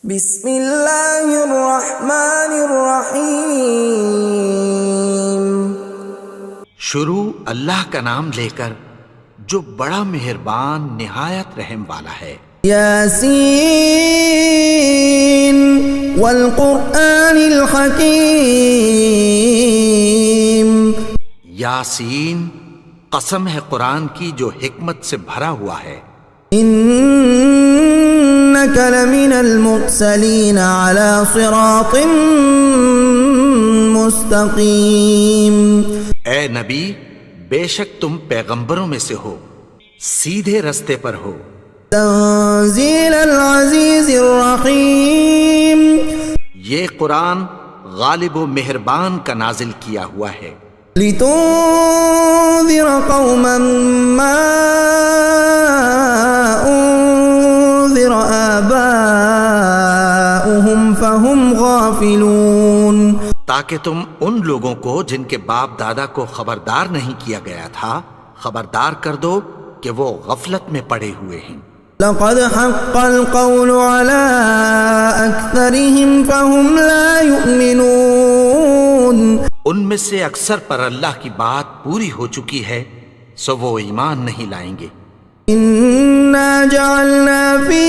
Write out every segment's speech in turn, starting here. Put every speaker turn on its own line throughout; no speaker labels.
بسم اللہ الرحمن الرحیم۔
شروع اللہ کا نام لے کر جو بڑا مہربان نہایت رحم والا ہے۔
یاسین والقرآن الحکیم۔
یاسین، قسم ہے قرآن کی جو حکمت سے بھرا ہوا ہے۔
انک لمن المرسلین علی صراط مستقیم۔
اے نبی، بے شک تم پیغمبروں میں سے ہو، سیدھے رستے پر ہو۔
تنزیل العزیز الرحیم۔
یہ قرآن غالب و مہربان کا نازل کیا ہوا ہے۔
لتنذر قوما ما انذر آباؤهم فهم غافلون۔
تاکہ تم ان لوگوں کو جن کے باپ دادا کو خبردار نہیں کیا گیا تھا خبردار کر دو کہ وہ غفلت میں پڑے ہوئے ہیں۔
لقد حق القول على أكثرهم فهم لا يؤمنون۔
ان میں سے اکثر پر اللہ کی بات پوری ہو چکی ہے سو وہ ایمان نہیں لائیں گے۔
إنا جعلنا في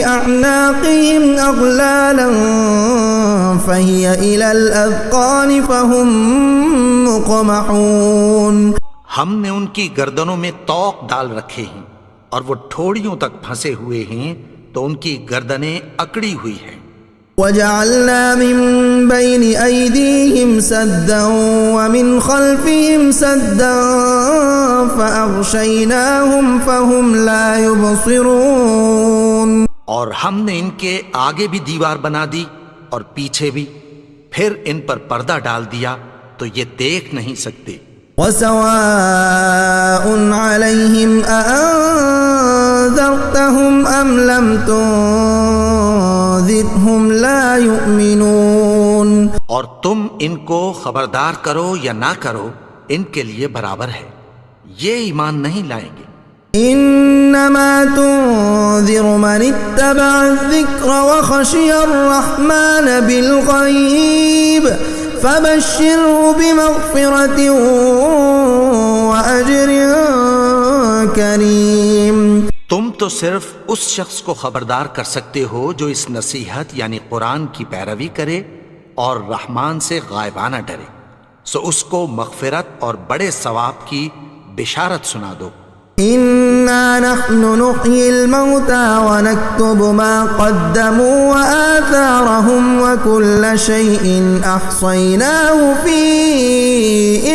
أعناقهم أغلالا فهي إلى الأذقان فهم مقمحون۔
ہم نے ان کی گردنوں میں طوق ڈال رکھے ہیں اور وہ ٹھوڑیوں تک پھنسے ہوئے ہیں تو ان کی گردنیں اکڑی ہوئی ہیں۔
وجعلنا من بين أيديهم سدا ومن خلفهم سدا فأغشيناهم فهم لا يبصرون۔
اور ہم نے ان کے آگے بھی دیوار بنا دی اور پیچھے بھی، پھر ان پر پردہ ڈال دیا تو یہ دیکھ نہیں سکتے۔
وسواء عليهم أأنذرتهم أم لم تنذرهم لا يؤمنون۔
اور تم ان کو خبردار کرو یا نہ کرو ان کے لیے برابر ہے، یہ ایمان نہیں لائیں گے۔
انما تنذر من اتبع الذکر وخشی الرحمن بالغیب فبشره بمغفرة وأجر کریم۔
تم تو صرف اس شخص کو خبردار کر سکتے ہو جو اس نصیحت یعنی قرآن کی پیروی کرے اور رحمان سے غائبانہ ڈرے، سو اس کو مغفرت اور بڑے ثواب کی بشارت سنا دو۔
انا نحن نحيي الموتى ونكتب ما قدموا وآثارهم وكل شيء احصيناه في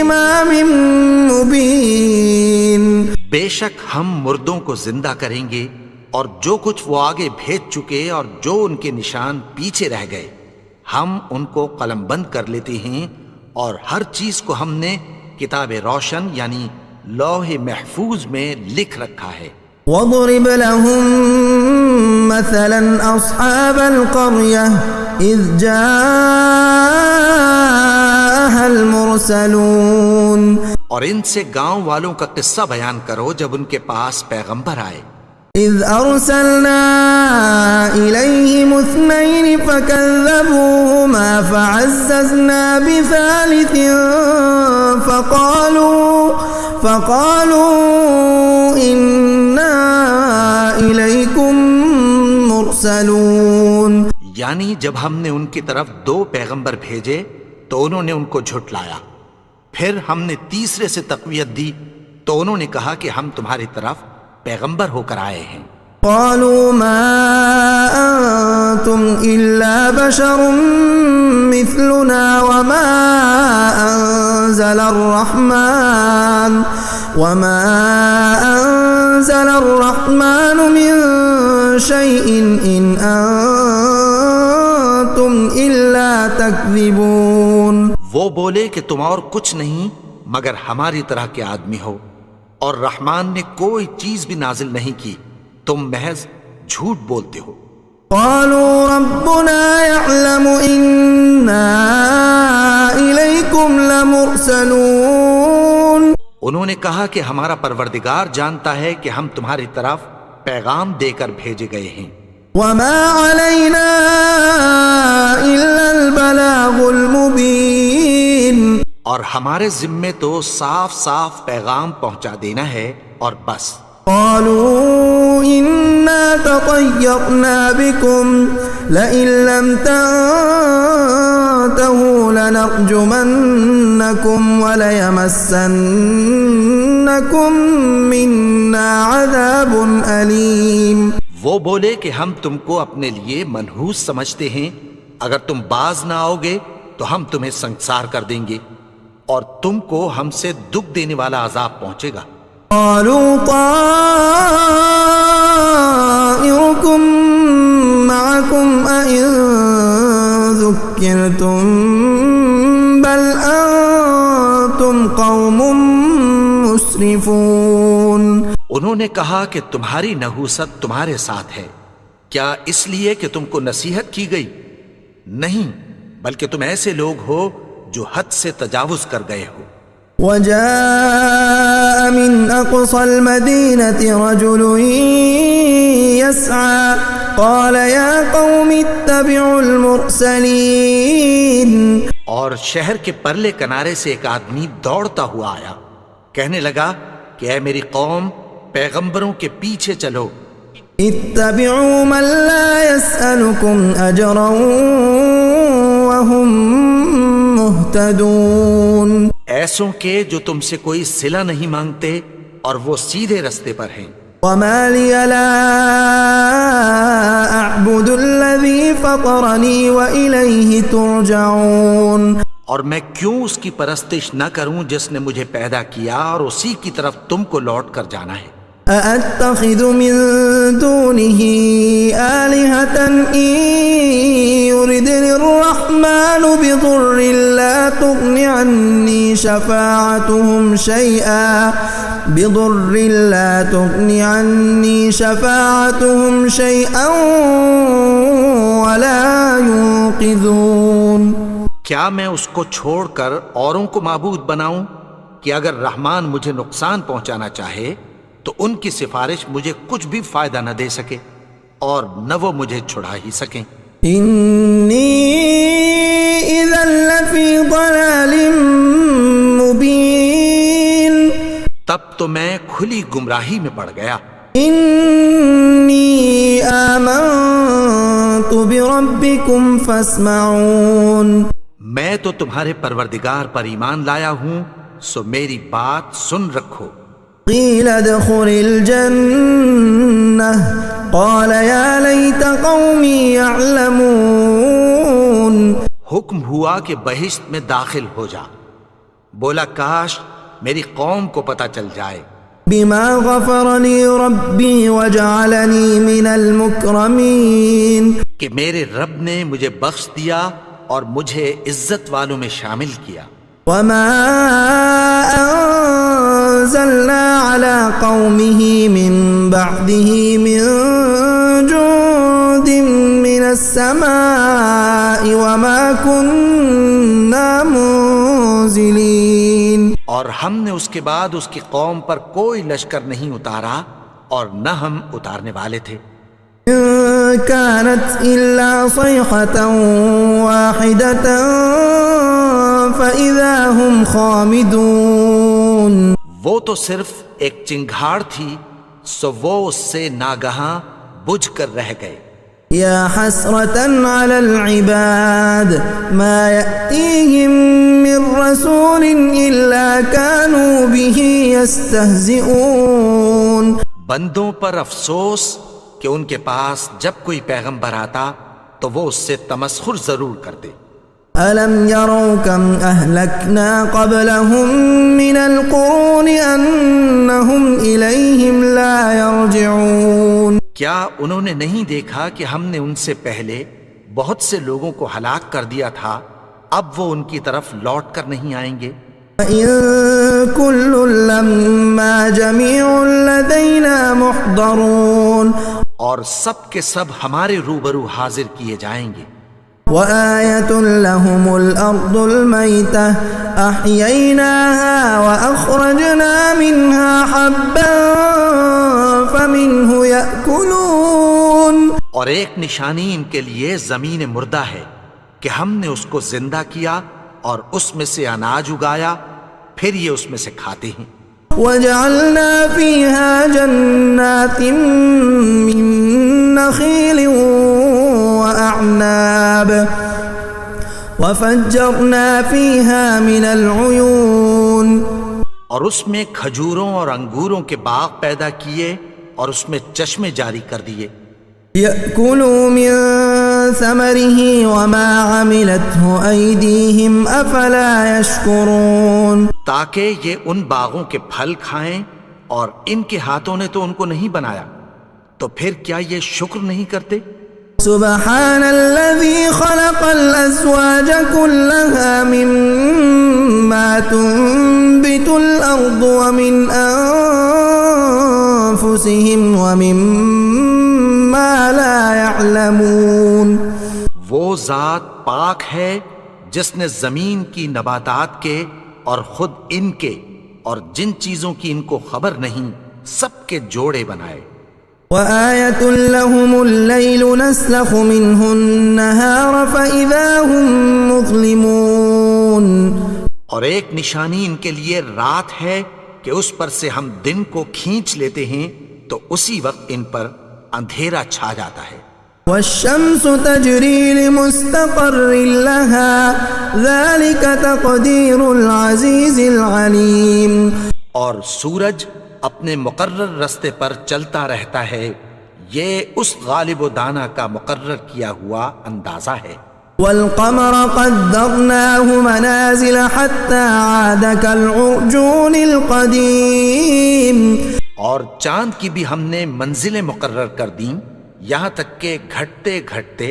امام مبين۔
بے شک ہم مردوں کو زندہ کریں گے اور جو کچھ وہ آگے بھیج چکے اور جو ان کے نشان پیچھے رہ گئے ہم ان کو قلم بند کر لیتے ہیں، اور ہر چیز کو ہم نے کتاب روشن یعنی لوح محفوظ میں لکھ رکھا ہے۔
وَاضْرِبْ لَهُم مَّثَلًا أَصْحَابَ الْقَرْيَةِ إِذْ جَاءَهَا الْمُرْسَلُونَ۔
اور ان سے گاؤں والوں کا قصہ بیان کرو جب ان کے پاس پیغمبر آئے۔
إِذْ أَرْسَلْنَا إِلَيْهِمُ اثْنَيْنِ فَكَذَّبُوهُمَا فَعَزَّزْنَا بِثَالِثٍ فَقَالُوا إِنَّا إِلَيْكُمْ مُرْسَلُونَ۔
یعنی جب ہم نے ان کی طرف 2 پیغمبر بھیجے تو انہوں نے ان کو جھٹلایا، پھر ہم نے تیسرے سے تقویت دی تو انہوں نے کہا کہ ہم تمہاری طرف پیغمبر ہو کر آئے ہیں۔
قالوا ما أنتم إلا بشر مثلنا وما أنزل الرحمن من شيء إن أنتم إلا تكذبون۔
وہ بولے کہ تم اور کچھ نہیں مگر ہماری طرح کے آدمی ہو، اور رحمان نے کوئی چیز بھی نازل نہیں کی، تم محض جھوٹ بولتے ہو۔
قالوا ربنا يعلم إنا إليكم لمرسلون۔
انہوں نے کہا کہ ہمارا پروردگار جانتا ہے کہ ہم تمہاری طرف پیغام دے کر بھیجے گئے ہیں۔
وما علينا
ہمارے ذمے تو صاف صاف پیغام پہنچا دینا ہے اور بس.
قالوا إنا تطيرنا بكم لئن لم تنتهوا لنرجمنكم وليمسنكم منا عذاب أليم.
وہ بولے کہ ہم تم کو اپنے لیے منحوس سمجھتے ہیں، اگر تم باز نہ آؤ گے تو ہم تمہیں سنگسار کر دیں گے اور تم کو ہم سے دکھ دینے والا عذاب پہنچے گا.
قالوا طائركم معكم أئن ذكرتم بل أنتم قوم مسرفون.
انہوں نے کہا کہ تمہاری نحوست تمہارے ساتھ ہے، کیا اس لیے کہ تم کو نصیحت کی گئی؟ نہیں، بلکہ تم ایسے لوگ ہو جو حد سے تجاوز کر گئے ہو.
وجاء من أقصى المدينة رجل يسعى قال يا قوم اتبعوا المرسلين.
اور شہر کے پرلے کنارے سے ایک آدمی دوڑتا ہوا آیا، کہنے لگا کہ اے میری قوم، پیغمبروں کے پیچھے چلو.
اتبعوا من لا يسألكم أجرا وهم مهتدون.
ایسوں کے جو تم سے کوئی صلہ نہیں مانگتے اور وہ سیدھے رستے پر ہیں.
وما لي لا أعبد الذي فطرني وإليه ترجعون.
اور میں کیوں اس کی پرستش نہ کروں جس نے مجھے پیدا کیا اور اسی کی طرف تم کو لوٹ کر جانا ہے.
أأتخذ من دونه آلهة إن يردني الرحمن بضر لا تغن عني شفاعتهم شيئا ولا ينقذون.
کیا میں اس کو چھوڑ کر اوروں کو معبود بناؤں کہ اگر رحمان مجھے نقصان پہنچانا چاہے تو ان کی سفارش مجھے کچھ بھی فائدہ نہ دے سکے اور نہ وہ مجھے چھڑا ہی سکیں.
انی اذا لفی ضلال مبین.
تب تو میں کھلی گمراہی میں پڑ گیا.
انی آمنت بربکم فاسمعون.
میں تو تمہارے پروردگار پر ایمان لایا ہوں، سو میری بات سن رکھو.
قیل ادخل الجنة قال یا لیت قومی یعلمون.
حکم ہوا کہ بہشت میں داخل ہو جا. بولا کاش میری قوم کو پتہ چل جائے.
بما غفر لی ربی وجعلنی من المکرمین.
کہ میرے رب نے مجھے بخش دیا اور مجھے عزت والوں میں شامل کیا.
وما انزلنا على قومه من بعده من جند من السماء وما كنا منزلين.
اور ہم نے اس کے بعد اس کی قوم پر کوئی لشکر نہیں اتارا اور نہ ہم اتارنے والے تھے.
كانت إلا صيحة واحدة فإذا هم خامدون.
وہ تو صرف ایک چنگھاڑ تھی، سو وہ اس سے ناگہاں بجھ کر رہ گئے.
یا حسرة على العباد ما يأتيهم من رسول إلا كانوا به يستهزئون.
بندوں پر افسوس کہ ان کے پاس جب کوئی پیغمبر آتا تو وہ اس سے تمسخر ضرور کرتے.
أَلَمْ يَرَوْا كَمْ أَهْلَكْنَا قَبْلَهُمْ مِنَ الْقُرُونِ أَنَّهُمْ إِلَيْهِمْ لَا يَرْجِعُونَ.
کیا انہوں نے نہیں دیکھا کہ ہم نے ان سے پہلے بہت سے لوگوں کو ہلاک کر دیا تھا، اب وہ ان کی طرف لوٹ کر نہیں آئیں گے.
إِن كُلٌّ لَّمَّا جَمِيعٌ لَّدَيْنَا مُحْضَرُونَ.
اور سب کے سب ہمارے روبرو حاضر کیے جائیں گے.
وآية لهم الأرض الميتة أحييناها وأخرجنا منها حبا فمنه يأكلون.
اور ایک نشانی ان کے لیے زمین مردہ ہے کہ ہم نے اس کو زندہ کیا اور اس میں سے اناج اگایا، پھر یہ اس میں سے کھاتے ہیں۔
وجعلنا فيها جنات من نخيل وأعناب وفجرنا فيها من العيون،
اور اس میں کھجوروں اور انگوروں کے باغ پیدا کیے اور اس میں چشمے جاری کر دیے۔
يأكلوا من ثمره وما عملته أيديهم أفلا يشكرون،
تاکہ یہ ان باغوں کے پھل کھائیں، اور ان کے ہاتھوں نے تو ان کو نہیں بنایا، تو پھر کیا یہ شکر نہیں کرتے؟
سبحان الذي خلق الأزواج كلها مما تنبت الأرض ومن أنفسهم ومما لا يعلمون،
وہ ذات پاک ہے جس نے زمین کی نباتات کے اور خود ان کے اور جن چیزوں کی ان کو خبر نہیں سب کے جوڑے بنائے۔
وآية لهم الليل نسلخ منه النهار فإذا هم مظلمون،
اور ایک نشانی ان کے لیے رات ہے کہ اس پر سے ہم دن کو کھینچ لیتے ہیں تو اسی وقت ان پر اندھیرا چھا جاتا ہے۔
والشمس تجري لمستقر لها ذلك تقدير العزيز العليم،
اور سورج اپنے مقرر رستے پر چلتا رہتا ہے، یہ اس غالب و دانا کا مقرر کیا ہوا اندازہ ہے۔
والقمر قدرناه منازل حتى عاد كالعرجون القديم،
اور چاند کی بھی ہم نے منزلیں مقرر کر دیں، یہاں تک کہ گھٹتے گھٹتے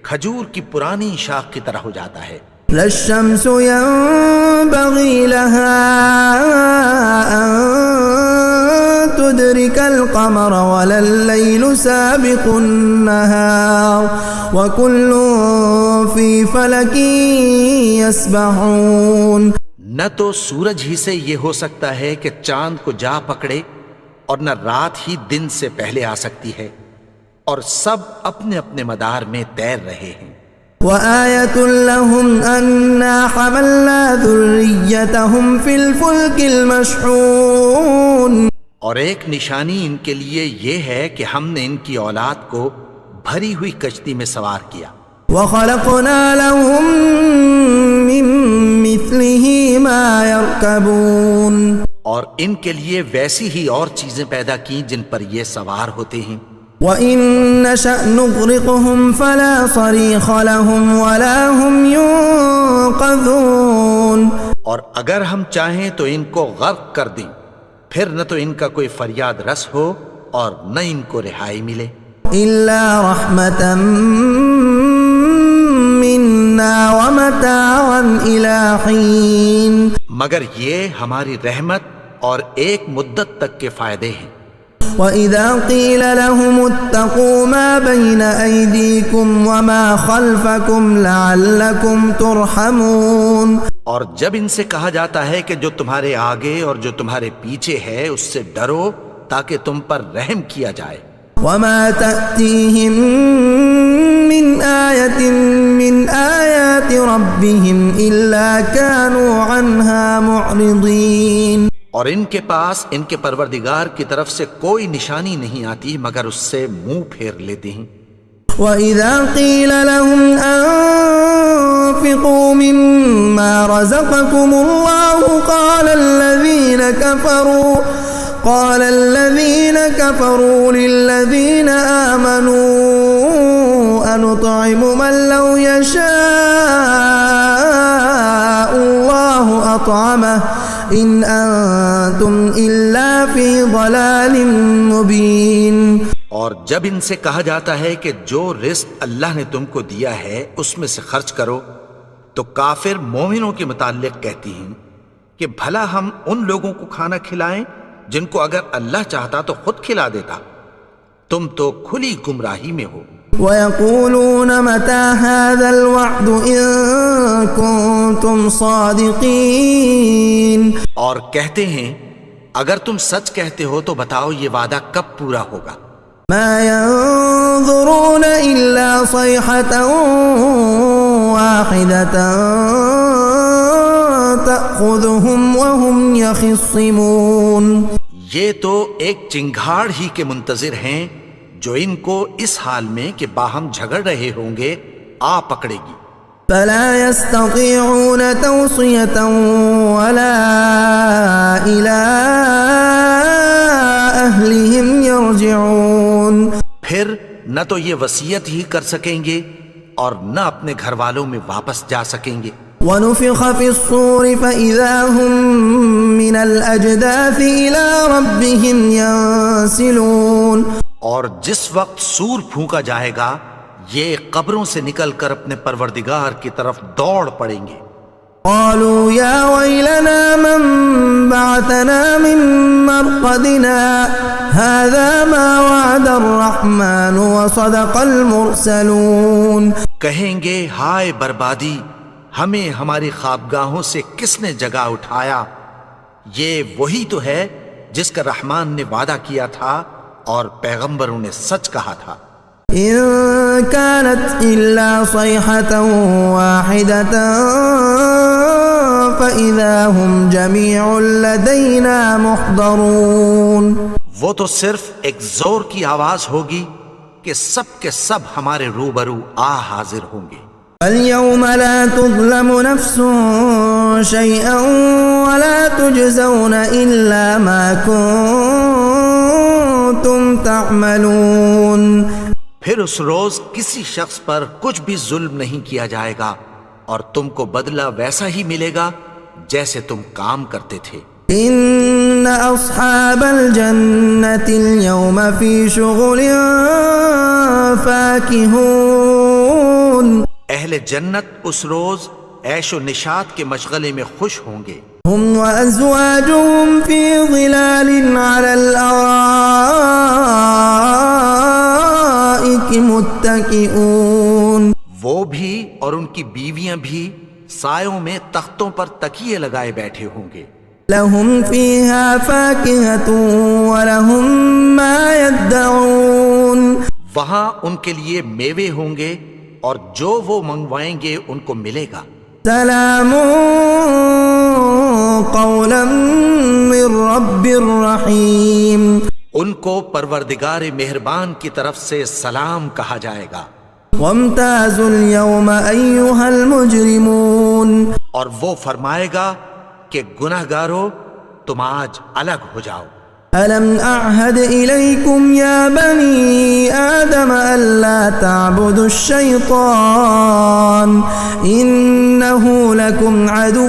کھجور کی پرانی شاخ کی طرح ہو جاتا ہے۔
لا الشمس ينبغي لها أن تدرك القمر ولا الليل سابق النهار وكل في فلك يسبحون،
نہ تو سورج ہی سے یہ ہو سکتا ہے کہ چاند کو جا پکڑے، اور نہ رات ہی دن سے پہلے آ سکتی ہے، اور سب اپنے اپنے مدار میں تیر رہے ہیں۔
وآية لهم أنا حملنا ذريتهم في الفلك المشحون،
اور ایک نشانی ان کے لیے یہ ہے کہ ہم نے ان کی اولاد کو بھری ہوئی کشتی میں سوار کیا۔
وخلقنا لهم من مثله ما يركبون،
اور ان کے لیے ویسی ہی اور چیزیں پیدا کی جن پر یہ سوار ہوتے ہیں۔
وَإِن نَّشَأْ نُغْرِقْهُمْ فَلَا صَرِيخَ لَهُمْ وَلَا هُمْ يُنقَذُونَ،
اور اگر ہم چاہیں تو ان کو غرق کر دیں، پھر نہ تو ان کا کوئی فریاد رس ہو اور نہ ان کو رہائی ملے۔
إِلَّا رَحْمَةً مِّنَّا وَمَتَاعًا إِلَىٰ حِينٍ،
مگر یہ ہماری رحمت اور ایک مدت تک کے فائدے ہیں۔
وَإِذَا قِيلَ لَهُمُ اتَّقُوا مَا بَيْنَ أَيْدِيكُمْ وَمَا خَلْفَكُمْ لَعَلَّكُمْ تُرْحَمُونَ،
اور جب ان سے کہا جاتا ہے کہ جو تمہارے آگے اور جو تمہارے پیچھے ہے اس سے ڈرو تاکہ تم پر رحم کیا جائے۔
وَمَا تَأْتِيهِم مِّنْ آيَةٍ مِّنْ آيَاتِ رَبِّهِمْ إِلَّا كَانُوا عَنْهَا مُعْرِضِينَ،
اور ان کے پاس ان کے پروردگار کی طرف سے کوئی نشانی نہیں آتی مگر اس سے منہ پھیر لیتے ہیں۔
وَإِذَا قِيلَ لَهُمْ أَنفِقُوا مِمَّا رَزَقَكُمُ اللَّهُ قَالَ الَّذِينَ كَفَرُوا لِلَّذِينَ آمَنُوا أَنُطْعِمُ مَن لَّوْ يَشَاءُ اللَّهُ أَطْعَمَهُ إِنْ أَنتُمْ إِلَّا فِي ضَلَالٍ مُّبِينٍ،
اور جب ان سے کہا جاتا ہے کہ جو رزق اللہ نے تم کو دیا ہے اس میں سے خرچ کرو، تو کافر مومنوں کے متعلق کہتی ہیں کہ بھلا ہم ان لوگوں کو کھانا کھلائیں جن کو اگر اللہ چاہتا تو خود کھلا دیتا، تم تو کھلی گمراہی میں ہو۔
وَيَقُولُونَ مَتَىٰ هَٰذَا الْوَعْدُ إِن كُنتُمْ صَادِقِينَ،
اور کہتے ہیں اگر تم سچ کہتے ہو تو بتاؤ یہ وعدہ کب پورا ہوگا۔
مَا يَنظُرُونَ إِلَّا صَيْحَةً وَاحِدَةً تأخذهم وهم يخصمون.
یہ تو ایک چنگھاڑ ہی کے منتظر ہیں جو ان کو اس حال میں کہ باہم جھگڑ رہے ہوں گے آ پکڑے گی.
فلا يستطيعون توصية ولا إلى أهلهم يرجعون.
پھر نہ تو یہ وصیت ہی کر سکیں گے اور نہ اپنے گھر والوں میں واپس جا سکیں گے.
ونفخ في الصور فإذا هم من الأجداث إلى ربهم ينسلون.
اور جس وقت سور پھونکا جائے گا یہ قبروں سے نکل کر اپنے پروردگار کی طرف دوڑ پڑیں گے.
قالوا يا ويلنا من بعثنا من مرقدنا هذا ما وعد الرحمن وصدق المرسلون.
کہیں گے ہائے بربادی، ہمیں ہماری خوابگاہوں سے کس نے جگا اٹھایا؟ یہ وہی تو ہے جس کا رحمان نے وعدہ کیا تھا اور پیغمبروں نے سچ کہا تھا.
إن كانت إلا صيحة واحدة فإذا هم جميع لدينا محضرون.
وہ تو صرف ایک زور کی آواز ہوگی کہ سب کے سب ہمارے روبرو آ حاضر ہوں گے.
اليوم لا تظلم نفس شيئا ولا تجزون إلا ما كنتم تعملون.
پھر اس روز کسی شخص پر کچھ بھی ظلم نہیں کیا جائے گا اور تم کو بدلہ ویسا ہی ملے گا جیسے تم کام کرتے تھے.
ان اصحاب الجنة اليوم في شغل فاكهون.
اہل جنت اس روز عیش و نشاط کے مشغلے میں خوش ہوں گے.
هم وازواجهم في ظلال على الارائك متكئون.
وہ بھی اور ان کی بیویاں بھی سایوں میں تختوں پر تکیے لگائے بیٹھے ہوں گے.
لهم فيها فاكهة ولهم ما يدعون.
وہاں ان کے لیے میوے ہوں گے اور جو وہ منگوائیں گے ان کو ملے گا.
سلام قولا من رب الرحیم.
ان کو پروردگار مہربان کی طرف سے سلام کہا جائے گا.
وامتازوا اليوم ایها المجرمون.
اور وہ فرمائے گا کہ گناہگارو تم آج الگ ہو جاؤ.
ألم أعهد إليكم يا بني آدم ألا تعبدوا الشيطان إنه لكم عدو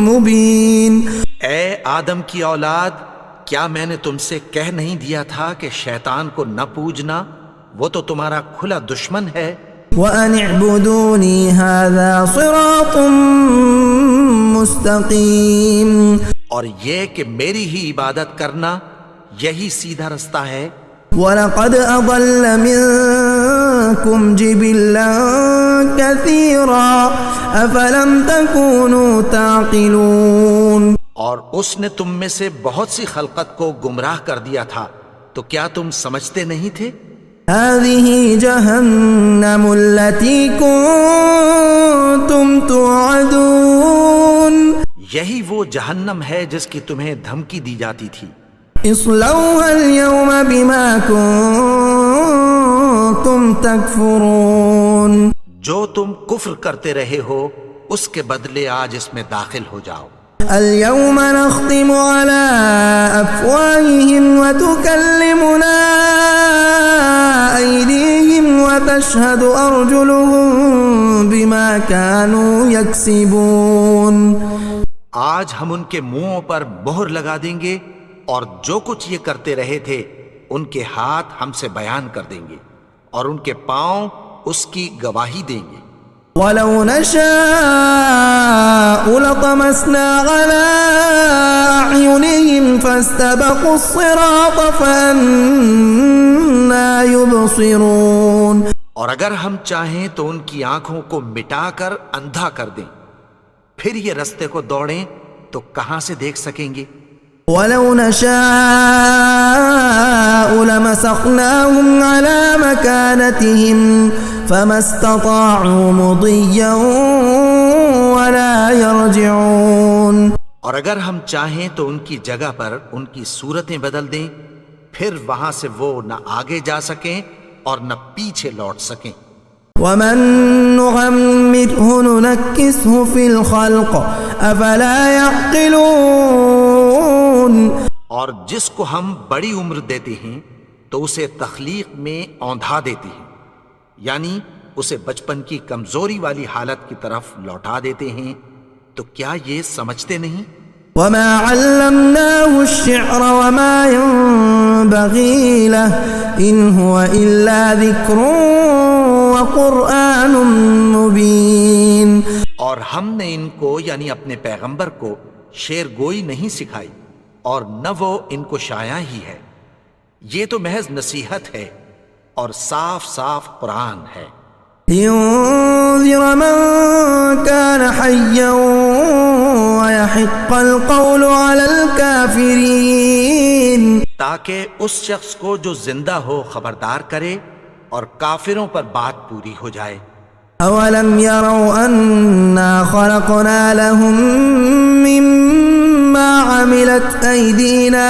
مبين.
اے آدم کی اولاد، کیا میں نے تم سے کہہ نہیں دیا تھا کہ شیطان کو نہ پوجنا؟ وہ تو تمہارا کھلا دشمن ہے.
وأن اعبدوني هذا صراط مستقيم.
اور یہ کہ میری ہی عبادت کرنا یہی سیدھا رستہ ہے.
وَلَقَدْ أَضَلَّ مِنكُمْ جِبِلًّا كَثِيرًا أَفَلَمْ تَكُونُوا تَعْقِلُونَ.
اور اس نے تم میں سے بہت سی خلقت کو گمراہ کر دیا تھا، تو کیا تم سمجھتے نہیں تھے؟
هَذِهِ جَهَنَّمُ الَّتِي كُنتُمْ تُوعَدُونَ.
یہی وہ جہنم ہے جس کی تمہیں دھمکی دی جاتی تھی.
اصلوها اليوم بما كنتم تكفرون.
جو تم کفر کرتے رہے ہو اس کے بدلے آج اس میں داخل ہو جاؤ.
اليوم نختم على أفواههم وتكلمنا أيديهم وتشهد أرجلهم بما كانوا يكسبون.
آج ہم ان کے منہوں پر مہر لگا دیں گے اور جو کچھ یہ کرتے رہے تھے ان کے ہاتھ ہم سے بیان کر دیں گے اور ان کے پاؤں اس کی گواہی دیں گے.
وَلَوْ نَشَاءُ لَطَمَسْنَا عَلَىٰ أَعْيُنِهِمْ فَاسْتَبَقُوا الصِّرَاطَ فَأَنَّىٰ يُبْصِرُونَ.
اور اگر ہم چاہیں تو ان کی آنکھوں کو مٹا کر اندھا کر دیں، پھر یہ رستے کو دوڑیں تو کہاں سے دیکھ سکیں گے.
وَلَوْ نَشَاءُ لَمَسَخْنَاهُمْ عَلَىٰ مَكَانَتِهِمْ فَمَا اسْتَطَاعُوا مُضِيًّا ولا يرجعون.
اور اگر ہم چاہیں تو ان کی جگہ پر ان کی صورتیں بدل دیں، پھر وہاں سے وہ نہ آگے جا سکیں اور نہ پیچھے لوٹ سکیں.
ومن نعمره ننكسه في الخلق افلا يعقلون.
اور جس کو ہم بڑی عمر دیتے ہیں تو اسے تخلیق میں اوندھا دیتے ہیں، یعنی اسے بچپن کی کمزوری والی حالت کی طرف لوٹا دیتے ہیں. تو کیا یہ سمجھتے نہیں؟
وما علمناه الشعر وما ينبغي له ان هو الا ذكر وقرآن مبين.
اور ہم نے ان کو یعنی اپنے پیغمبر کو شعر گوئی نہیں سکھائی اور نہ وہ ان کو شایا ہی ہے، یہ تو محض نصیحت ہے اور صاف صاف قرآن ہے.
لينذر من كان حيا ويحق القول على الكافرين.
تاکہ اس شخص کو جو زندہ ہو خبردار کرے اور کافروں پر بات پوری ہو جائے.
اولم يروا انا خلقنا لهم مما عملت ايدينا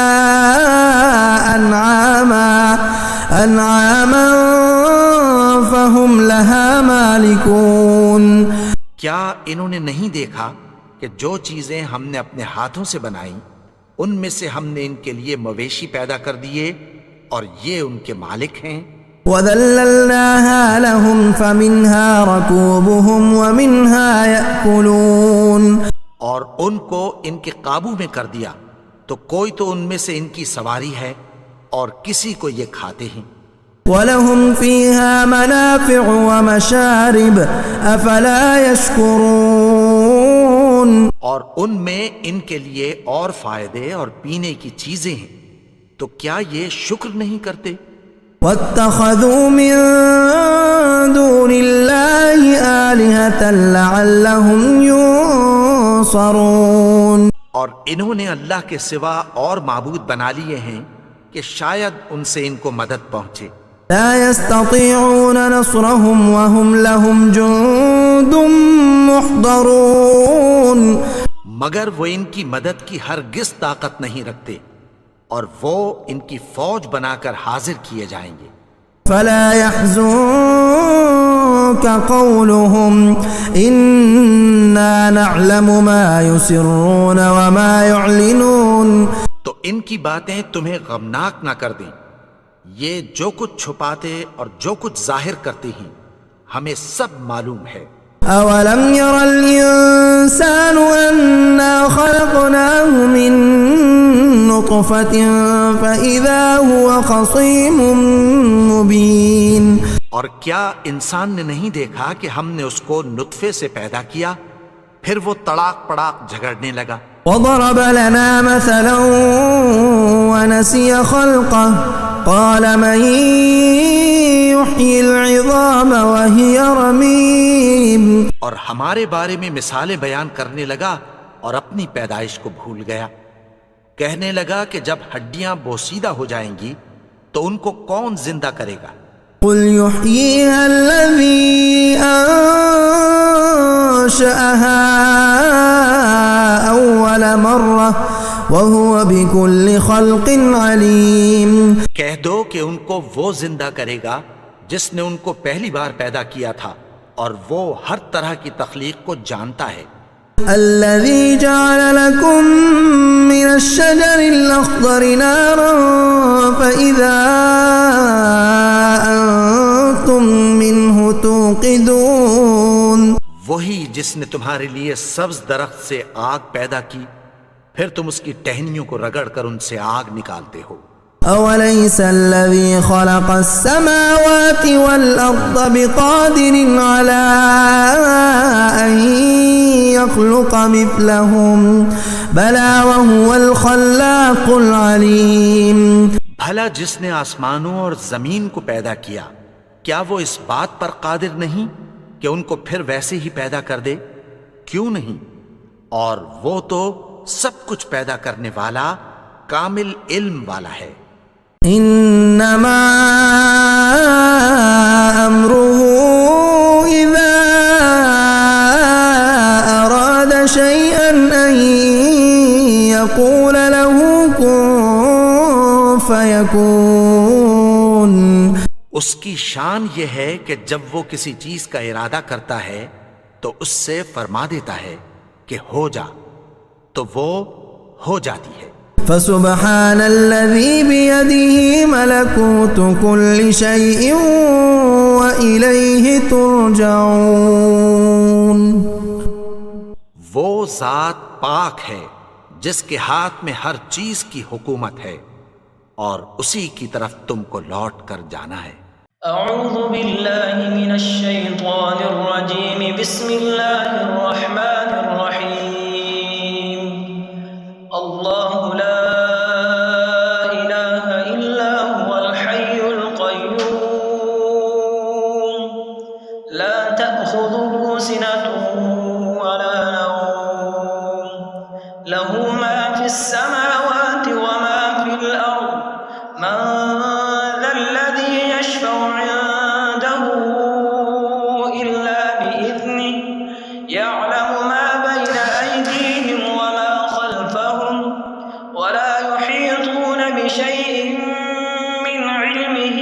انعاما فهم لها مالكون.
کیا انہوں نے نہیں دیکھا کہ جو چیزیں ہم نے اپنے ہاتھوں سے بنائیں ان میں سے ہم نے ان کے لیے مویشی پیدا کر دیے اور یہ ان کے مالک ہیں.
وَذَلَّلْنَاهَا لَهُمْ فَمِنْهَا رَكُوبُهُمْ وَمِنْهَا يَأْكُلُونَ.
اور ان کو ان کے قابو میں کر دیا تو کوئی تو ان میں سے ان کی سواری ہے اور کسی کو یہ کھاتے ہیں.
وَلَهُمْ فِيهَا مَنَافِعُ وَمَشَارِبُ أَفَلَا يَشْكُرُونَ.
اور ان میں ان کے لیے اور فائدے اور پینے کی چیزیں ہیں، تو کیا یہ شکر نہیں کرتے؟
وَاتَّخَذُوا مِن دُونِ اللَّهِ آلِهَةً لَعَلَّهُمْ يُنصَرُونَ.
اور انہوں نے اللہ کے سوا اور معبود بنا لیے ہیں کہ شاید ان سے ان کو مدد پہنچے.
لا يستطيعون نصرهم وهم لهم جند محضرون.
مگر وہ ان کی مدد کی ہرگز طاقت نہیں رکھتے اور وہ ان کی فوج بنا کر حاضر کیے جائیں گے.
فلا يحزنك قولهم إنا نعلم ما يسرون وما يعلنون.
تو ان کی باتیں تمہیں غمناک نہ کر دیں، یہ جو کچھ چھپاتے اور جو کچھ ظاہر کرتے ہیں ہمیں سب معلوم ہے.
أولم ير الإنسان أنا خلقناه من نطفة فإذا هو خصيم مبين.
اور کیا انسان نے نہیں دیکھا کہ ہم نے اس کو نطفے سے پیدا کیا پھر وہ تڑاک پڑاک جھگڑنے لگا.
وضرب لنا مثلا ونسي خلقه قال من يحيي العظام وهي رميم.
اور ہمارے بارے میں مثالیں بیان کرنے لگا اور اپنی پیدائش کو بھول گیا. کہنے لگا کہ جب ہڈیاں بوسیدہ ہو جائیں گی تو ان کو کون زندہ کرے گا؟
قل يحييها الذي أنشأها أول مرة وهو بكل خلق عليم.
کہہ دو کہ ان کو وہ زندہ کرے گا جس نے ان کو پہلی بار پیدا کیا تھا اور وہ ہر طرح کی تخلیق کو جانتا ہے.
الذي جعل لكم من الشجر الأخضر نارا فإذا أنتم منه توقدون.
وہی جس نے تمہارے لیے سبز درخت سے آگ پیدا کی پھر تم اس کی ٹہنیوں کو رگڑ کر ان سے آگ نکالتے ہو.
أوليس الذي خلق السماوات والأرض بقادر على أن يخلق مثلهم بلى وهو الخلاق العليم.
بھلا جس نے آسمانوں اور زمین کو پیدا کیا کیا وہ اس بات پر قادر نہیں کہ ان کو پھر ویسے ہی پیدا کر دے؟ کیوں نہیں؟ اور وہ تو سب کچھ پیدا کرنے والا کامل علم والا ہے.
انما امره اذا اراد
اس کی شان یہ ہے کہ جب وہ کسی چیز کا ارادہ کرتا ہے تو اس سے فرما دیتا ہے کہ ہو جا، تو وہ ہو جاتی ہے۔
فسبحان الذي بيده ملكوت كل شيء وإليه ترجعون۔
وہ ذات پاک ہے جس کے ہاتھ میں ہر چیز کی حکومت ہے اور اسی کی طرف تم کو لوٹ کر جانا ہے۔
اعوذ باللہ من الشیطان الرجیم، بسم اللہ الرحمن الرحیم۔ اللہ لا الہ الا هو الحی القیوم، لا تأخذه سنة ولا نوم، له ما في السماوات وما في الأرض، من ذا الذي يشفع عنده إلا بإذنه، يعلم ما بين أيديهم وما خلفهم، ولا يحيطون بشيء من علمه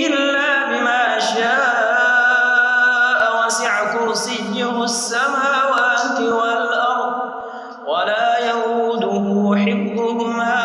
إلا بما شاء، وسع كرسيه السماوات والأرض، ولا يؤوده حفظهما